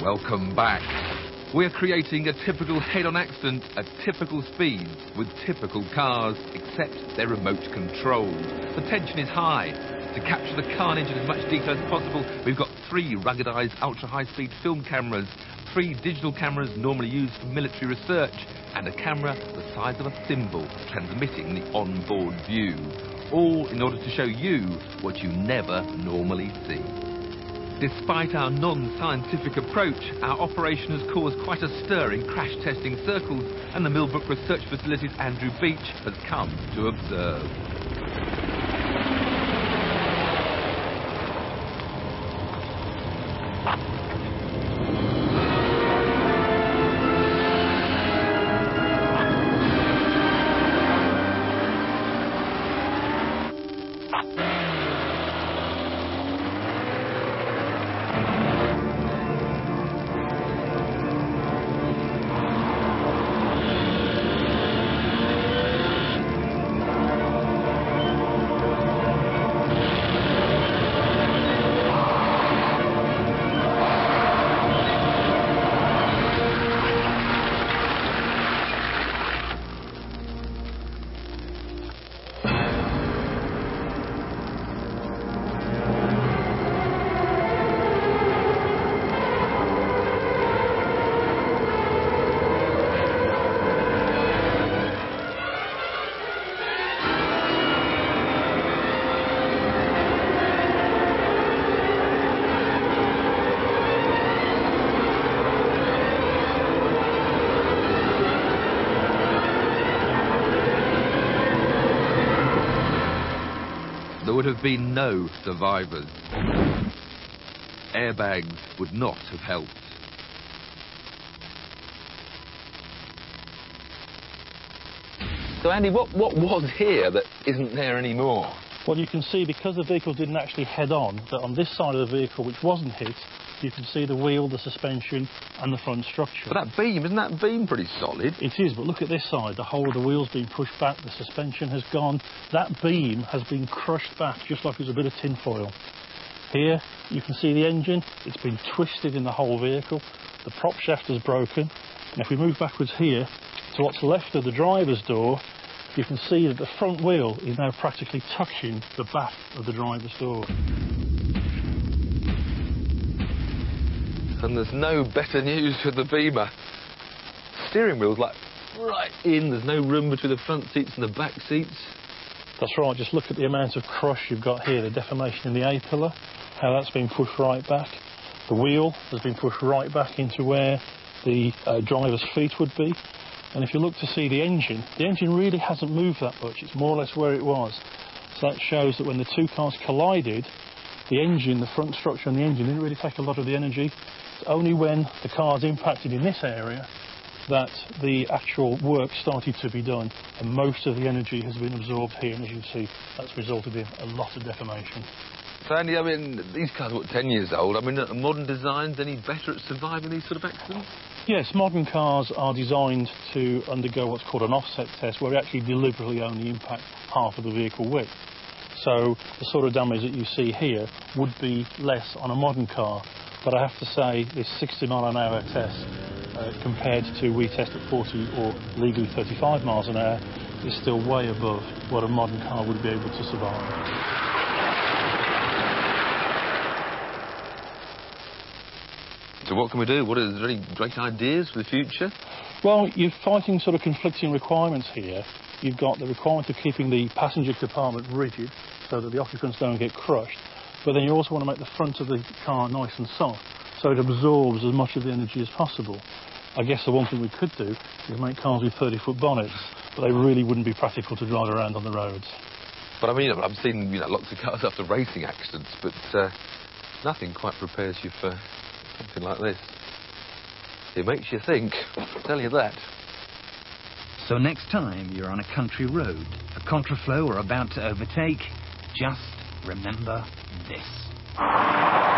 Welcome back. We're creating a typical head-on accident at typical speeds with typical cars, except they're remote controlled. The tension is high. To capture the carnage in as much detail as possible, we've got 3 ruggedised ultra-high-speed film cameras, 3 digital cameras normally used for military research, and a camera the size of a thimble transmitting the on-board view. All in order to show you what you never normally see. Despite our non-scientific approach, our operation has caused quite a stir in crash testing circles, and the Millbrook Research Facility's Andrew Beach has come to observe. There would have been no survivors. Airbags would not have helped. So Andy, what was here that isn't there anymore? Well, you can see, because the vehicle didn't actually head on, that on this side of the vehicle, which wasn't hit, you can see the wheel, the suspension and the front structure. But that beam, isn't that beam pretty solid? It is, but look at this side. The whole of the wheel's been pushed back, the suspension has gone. That beam has been crushed back, just like it was a bit of tin foil. Here, you can see the engine. It's been twisted in the whole vehicle. The prop shaft is broken. And if we move backwards here to what's left of the driver's door, you can see that the front wheel is now practically touching the back of the driver's door. And there's no better news for the Beamer. Steering wheel's like right in. There's no room between the front seats and the back seats. That's right. Just look at the amount of crush you've got here. The deformation in the A-pillar, how that's been pushed right back. The wheel has been pushed right back into where the driver's feet would be. And if you look to see the engine really hasn't moved that much. It's more or less where it was. So that shows that when the two cars collided, the engine, the front structure and the engine didn't really take a lot of the energy. It's only when the cars impacted in this area that the actual work started to be done, and most of the energy has been absorbed here, and as you see, that's resulted in a lot of deformation. So Andy, I mean, these cars are, what, 10 years old? I mean, are modern designs any better at surviving these sort of accidents? Yes, modern cars are designed to undergo what's called an offset test, where we actually deliberately only impact half of the vehicle width. So the sort of damage that you see here would be less on a modern car. But I have to say, this 60 mile an hour test, compared to we test at 40 or legally 35 miles an hour, is still way above what a modern car would be able to survive. So what can we do? Is there any great ideas for the future? Well, you're fighting sort of conflicting requirements here. You've got the requirement of keeping the passenger compartment rigid so that the occupants don't get crushed. But then you also want to make the front of the car nice and soft so it absorbs as much of the energy as possible. I guess the one thing we could do is make cars with 30-foot bonnets, but they really wouldn't be practical to drive around on the roads. But I mean, I've seen lots of cars after racing accidents, but nothing quite prepares you for something like this. It makes you think, I'll tell you that. So next time you're on a country road, a contraflow or about to overtake, just remember this.